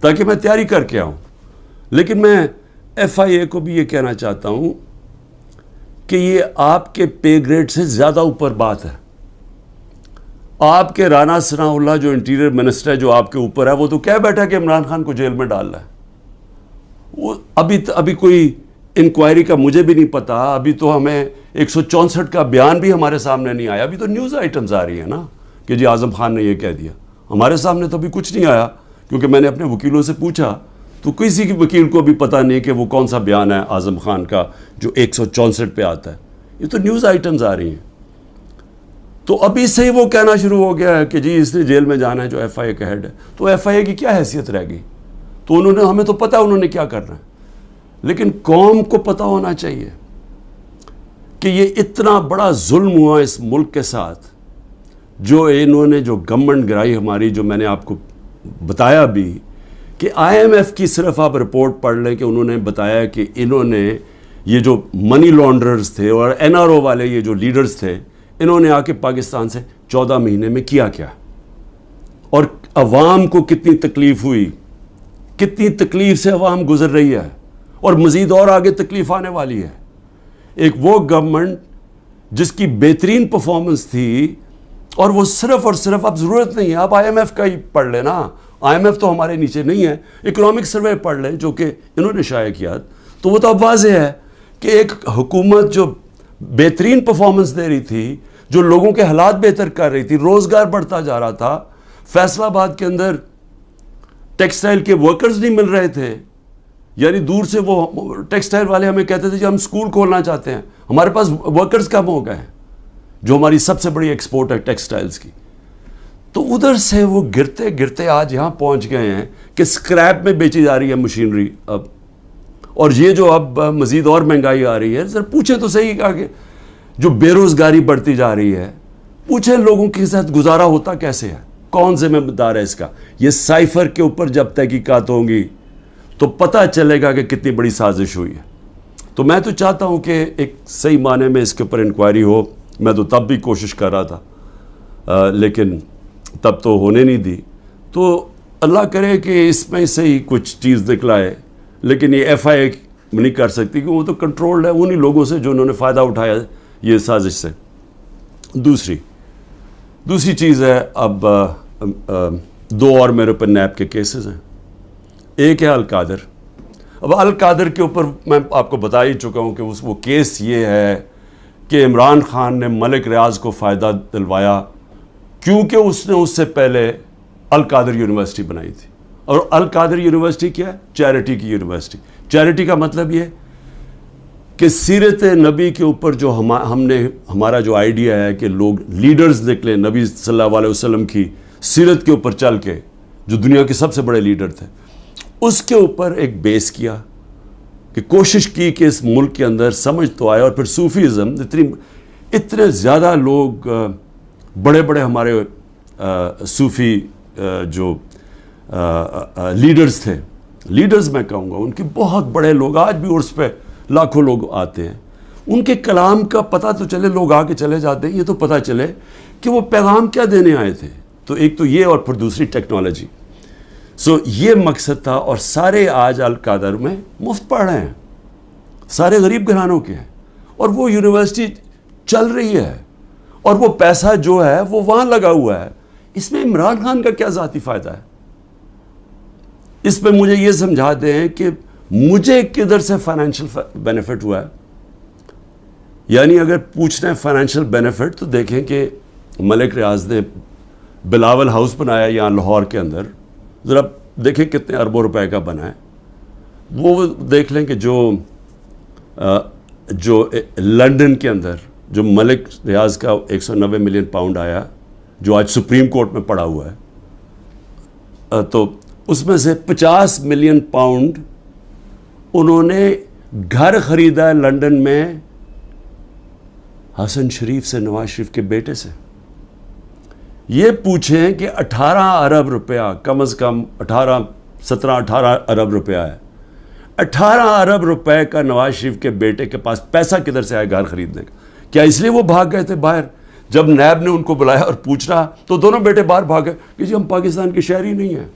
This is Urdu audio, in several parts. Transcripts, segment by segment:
تاکہ میں تیاری کر کے آؤں. لیکن میں ایف آئی اے کو بھی یہ کہنا چاہتا ہوں کہ یہ آپ کے پے گریڈ سے زیادہ اوپر بات ہے. آپ کے رانا ثناء اللہ جو انٹیریئر منسٹر ہے جو آپ کے اوپر ہے وہ تو کہہ بیٹھا کہ عمران خان کو جیل میں ڈال رہا ہے. وہ ابھی کوئی انکوائری کا مجھے بھی نہیں پتا. ابھی تو ہمیں 164 کا بیان بھی ہمارے سامنے نہیں آیا. ابھی تو نیوز آئٹمز آ رہی ہیں نا کہ جی اعظم خان نے یہ کہہ دیا. ہمارے سامنے تو ابھی کچھ نہیں آیا کیونکہ میں نے اپنے وکیلوں سے پوچھا تو کسی کی وکیل کو بھی پتہ نہیں کہ وہ کون سا بیان ہے اعظم خان کا جو 164 پہ آتا ہے. یہ تو نیوز آئٹمز آ رہی ہیں. تو ابھی سے ہی وہ کہنا شروع ہو گیا ہے کہ جی اس نے جیل میں جانا ہے جو ایف آئی اے کا ہیڈ ہے. تو ایف آئی اے کی کیا حیثیت رہ گئی؟ تو ہمیں تو پتہ انہوں نے کیا کرنا ہے. لیکن قوم کو پتہ ہونا چاہیے کہ یہ اتنا بڑا ظلم ہوا اس ملک کے ساتھ جو انہوں نے جو گورنمنٹ گرائی ہماری, جو میں نے آپ کو بتایا بھی کہ آئی ایم ایف کی صرف آپ رپورٹ پڑھ لیں کہ انہوں نے بتایا کہ انہوں نے یہ جو منی لانڈررز تھے اور این آر او والے یہ جو لیڈرز تھے انہوں نے آ کے پاکستان سے 14 مہینے میں کیا اور عوام کو کتنی تکلیف ہوئی, کتنی تکلیف سے عوام گزر رہی ہے اور مزید اور آگے تکلیف آنے والی ہے. ایک وہ گورنمنٹ جس کی بہترین پرفارمنس تھی اور وہ صرف اور صرف اب ضرورت نہیں ہے, آپ آئی ایم ایف کا ہی پڑھ لیں نا. آئی ایم ایف تو ہمارے نیچے نہیں ہے. اکنامک سروے پڑھ لیں جو کہ انہوں نے شائع کیا تو وہ تو اب واضح ہے کہ ایک حکومت جو بہترین پرفارمنس دے رہی تھی, جو لوگوں کے حالات بہتر کر رہی تھی, روزگار بڑھتا جا رہا تھا. فیصل آباد کے اندر ٹیکسٹائل کے ورکرز نہیں مل رہے تھے. یعنی دور سے وہ ٹیکسٹائل والے ہمیں کہتے تھے کہ ہم سکول کھولنا چاہتے ہیں, ہمارے پاس ورکرز کم ہو گئے ہیں, جو ہماری سب سے بڑی ایکسپورٹ ہے ٹیکسٹائلز کی. تو ادھر سے وہ گرتے گرتے آج یہاں پہنچ گئے ہیں کہ سکریپ میں بیچی جا رہی ہے مشینری اب. اور یہ جو اب مزید اور مہنگائی آ رہی ہے, ذرا پوچھیں تو صحیح کہ جو بے روزگاری بڑھتی جا رہی ہے, پوچھیں لوگوں کے ساتھ گزارا ہوتا کیسے ہے, کون ذمہ دار ہے اس کا. یہ سائفر کے اوپر جب تحقیقات ہوں گی تو پتہ چلے گا کہ کتنی بڑی سازش ہوئی ہے. تو میں تو چاہتا ہوں کہ ایک صحیح معنی میں اس کے اوپر انکوائری ہو. میں تو تب بھی کوشش کر رہا تھا لیکن تب تو ہونے نہیں دی. تو اللہ کرے کہ اس میں سے ہی کچھ چیز نکلائے. لیکن یہ ایف آئی اے نہیں کر سکتی کہ وہ تو کنٹرولڈ ہے انہی لوگوں سے جو انہوں نے فائدہ اٹھایا یہ سازش سے. دوسری چیز ہے, اب 2 اور میرے اوپر نیب کے کیسز ہیں. ایک ہے القادر. اب القادر کے اوپر میں آپ کو بتا ہی چکا ہوں کہ وہ کیس یہ ہے کہ عمران خان نے ملک ریاض کو فائدہ دلوایا کیونکہ اس نے اس سے پہلے القادر یونیورسٹی بنائی تھی. اور القادر یونیورسٹی کیا ہے؟ چیریٹی کی یونیورسٹی. چیریٹی کا مطلب یہ کہ سیرت نبی کے اوپر جو ہمارا جو آئیڈیا ہے کہ لوگ لیڈرز نکلے نبی صلی اللہ علیہ وسلم کی سیرت کے اوپر چل کے, جو دنیا کے سب سے بڑے لیڈر تھے, اس کے اوپر ایک بیس کیا کہ کوشش کی کہ اس ملک کے اندر سمجھ تو آئے. اور پھر صوفیزم, اتنے زیادہ لوگ بڑے بڑے ہمارے صوفی جو لیڈرز تھے, لیڈرز میں کہوں گا ان کے بہت بڑے لوگ, آج بھی عرس پہ لاکھوں لوگ آتے ہیں, ان کے کلام کا پتہ تو چلے, لوگ آ کے چلے جاتے ہیں, یہ تو پتہ چلے کہ وہ پیغام کیا دینے آئے تھے. تو ایک تو یہ, اور پھر دوسری ٹیکنالوجی. یہ مقصد تھا. اور سارے آج القادر میں مفت پڑھ رہے ہیں, سارے غریب گھرانوں کے ہیں, اور وہ یونیورسٹی چل رہی ہے, اور وہ پیسہ جو ہے وہ وہاں لگا ہوا ہے. اس میں عمران خان کا کیا ذاتی فائدہ ہے؟ اس پہ مجھے یہ سمجھا دیں کہ مجھے کدھر سے فائنینشیل بینیفٹ ہوا ہے. یعنی اگر پوچھنا ہے فائنینشیل بینیفٹ تو دیکھیں کہ ملک ریاض نے بلاول ہاؤس بنایا یہاں لاہور کے اندر, ذرا دیکھیں کتنے اربوں روپے کا بنا ہے. وہ دیکھ لیں کہ جو لنڈن کے اندر جو ملک ریاض کا 190 ملین پاؤنڈ آیا جو آج سپریم کورٹ میں پڑا ہوا ہے, تو اس میں سے 50 ملین پاؤنڈ انہوں نے گھر خریدا ہے لنڈن میں حسن شریف سے, نواز شریف کے بیٹے سے. یہ پوچھیں کہ 18 ارب روپیہ, کم از کم 17-18 ارب روپیہ ہے. 18 ارب روپے کا نواز شریف کے بیٹے کے پاس پیسہ کدھر سے آیا گھر خریدنے کا؟ کیا اس لیے وہ بھاگ گئے تھے باہر؟ جب نیب نے ان کو بلایا اور پوچھ رہا تو دونوں بیٹے باہر بھاگ گئے کہ جی ہم پاکستان کے شہری نہیں ہیں.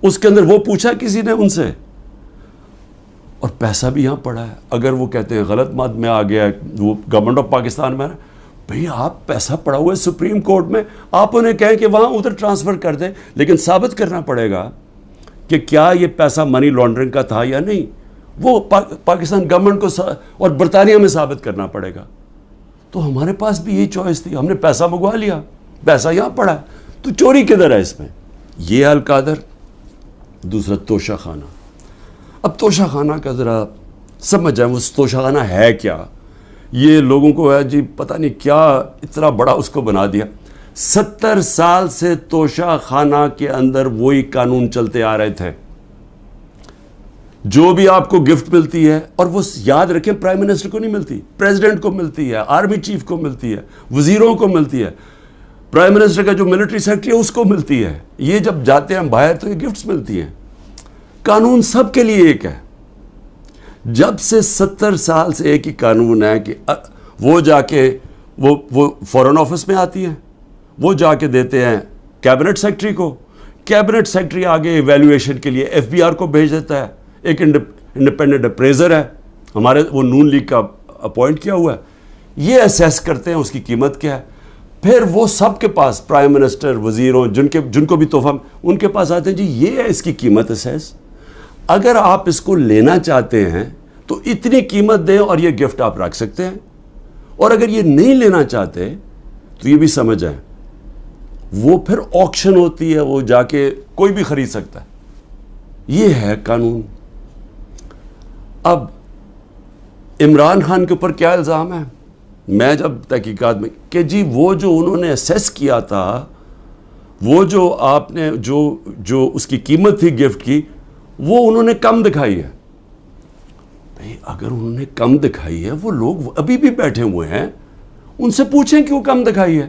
اس کے اندر وہ پوچھا کسی نے ان سے؟ اور پیسہ بھی یہاں پڑا ہے. اگر وہ کہتے ہیں غلط ماد میں آ گیا وہ گورنمنٹ آف پاکستان میں، بھئی آپ پیسہ پڑا ہوا ہے سپریم کورٹ میں، آپ انہیں کہیں کہ وہاں ادھر ٹرانسفر کر دیں، لیکن ثابت کرنا پڑے گا کہ کیا یہ پیسہ منی لانڈرنگ کا تھا یا نہیں. وہ پاکستان گورنمنٹ کو اور برطانیہ میں ثابت کرنا پڑے گا. تو ہمارے پاس بھی یہی چوائس تھی، ہم نے پیسہ منگوا لیا، پیسہ یہاں پڑا ہے، تو چوری کدھر ہے اس میں؟ یہ القادر. دوسرا توشہ خانہ. اب توشہ خانہ کا ذرا سمجھ جائیں وہ توشہ خانہ ہے کیا. یہ لوگوں کو ہے جی پتہ نہیں کیا اتنا بڑا اس کو بنا دیا. 70 سال سے توشہ خانہ کے اندر وہی قانون چلتے آ رہے تھے. جو بھی آپ کو گفٹ ملتی ہے، اور وہ یاد رکھیں پرائم منسٹر کو نہیں ملتی، پریزیڈنٹ کو ملتی ہے، آرمی چیف کو ملتی ہے، وزیروں کو ملتی ہے، پرائم منسٹر کا جو ملٹری سیکرٹری ہے اس کو ملتی ہے. یہ جب جاتے ہیں باہر تو یہ گفٹس ملتی ہیں. قانون سب کے لیے ایک ہے. جب سے 70 سال سے ایک ہی قانون ہے کہ وہ جا کے وہ فورن آفس میں آتی ہیں، وہ جا کے دیتے ہیں کیبنٹ سیکرٹری کو، کیبنٹ سیکرٹری آگے ایویلویشن کے لیے ایف بی آر کو بھیج دیتا ہے. ایک انڈیپینڈنٹ اپریزر ہے ہمارے، وہ نون لیگ کا اپوائنٹ کیا ہوا ہے، یہ اسیس کرتے ہیں اس کی قیمت کیا ہے. پھر وہ سب کے پاس پرائم منسٹر، وزیروں، جن کو بھی تحفہ ان کے پاس آتے ہیں، جی یہ ہے اس کی قیمت اسیس. اگر آپ اس کو لینا چاہتے ہیں تو اتنی قیمت دیں اور یہ گفٹ آپ رکھ سکتے ہیں. اور اگر یہ نہیں لینا چاہتے تو یہ بھی سمجھ جائیں وہ پھر آکشن ہوتی ہے، وہ جا کے کوئی بھی خرید سکتا ہے. یہ ہے قانون. اب عمران خان کے اوپر کیا الزام ہے؟ میں جب تحقیقات میں کہ جی وہ جو انہوں نے اسیس کیا تھا، وہ جو آپ نے جو اس کی قیمت تھی گفٹ کی، وہ انہوں نے کم دکھائی ہے. بھئی اگر انہوں نے کم دکھائی ہے، وہ لوگ ابھی بھی بیٹھے ہوئے ہیں، ان سے پوچھیں کیوں کم دکھائی ہے.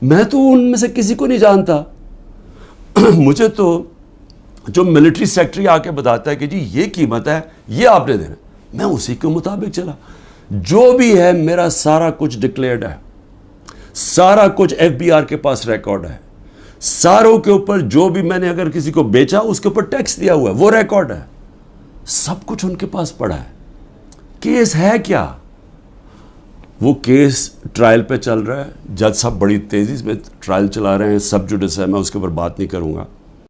میں تو ان میں سے کسی کو نہیں جانتا. مجھے تو جو ملٹری سیکرٹری آ کے بتاتا ہے کہ جی یہ قیمت ہے، یہ آپ نے دینا، میں اسی کے مطابق چلا. جو بھی ہے میرا سارا کچھ ڈکلیئرڈ ہے، سارا کچھ ایف بی آر کے پاس ریکارڈ ہے. ساروں کے اوپر جو بھی میں نے اگر کسی کو بیچا اس کے اوپر ٹیکس دیا ہوا ہے، وہ ریکارڈ ہے. سب کچھ ان کے پاس پڑا ہے. کیس ہے کیا؟ وہ کیس ٹرائل پہ چل رہا ہے. جج صاحب بڑی تیزی میں ٹرائل چلا رہے ہیں. سب جوڈس ہے، میں اس کے اوپر بات نہیں کروں گا.